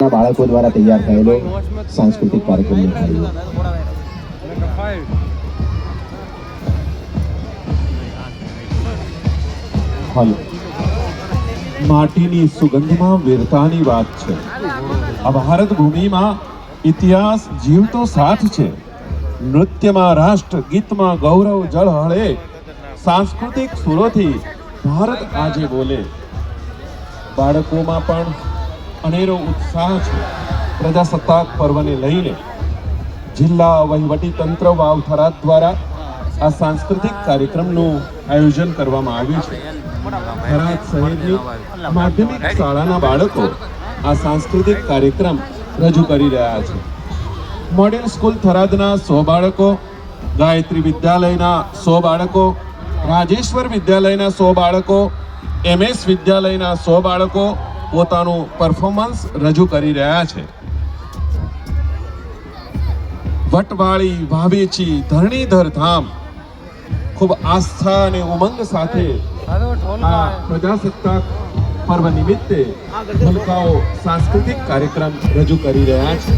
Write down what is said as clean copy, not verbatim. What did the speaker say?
શાળાના બાળકો દ્વારા તૈયાર થયેલો સાંસ્કૃતિક કાર્યક્રમ નિભાવ્યો. હલો, માટીની સુગંધમાં વીરતાની વાત છે. આ ભારત ભૂમિમાં ઇતિહાસ જીવતો સાથ છે. નૃત્યમાં રાષ્ટ્ર, ગીતમાં ગૌરવ ઝળહળે, સાંસ્કૃતિક સુરોથી ભારત આજે બોલે. બાળકોમાં પણ અનેરો ઉત્સાહ છે. પ્રજાસત્તાક પર્વને લઈને જિલ્લા વહીવટી તંત્ર વાવ થરાદ દ્વારા આ સાંસ્કૃતિક કાર્યક્રમનું આયોજન કરવામાં આવ્યું છે. થરાદ શહેરની માધ્યમિક શાળાના બાળકો આ સાંસ્કૃતિક કાર્યક્રમ રજૂ કરી રહ્યા છે. મોડેલ સ્કૂલ થરાદના 100 બાળકો, ગાયત્રી વિદ્યાલયના 100 બાળકો, રાજેશ્વર વિદ્યાલયના 100 બાળકો, MS વિદ્યાલયના 100 બાળકો પોતાનું પરફોર્મન્સ રજૂ કરી રહ્યા છે. વટવાળી, ભાવેચી, ધરણીધર ધામ ખૂબ આસ્થા અને ઉમંગ સાથે આ પ્રજાસત્તાક પર્વ નિમિત્તે ભૂલકાઓ સાંસ્કૃતિક કાર્યક્રમ રજૂ કરી રહ્યા છે.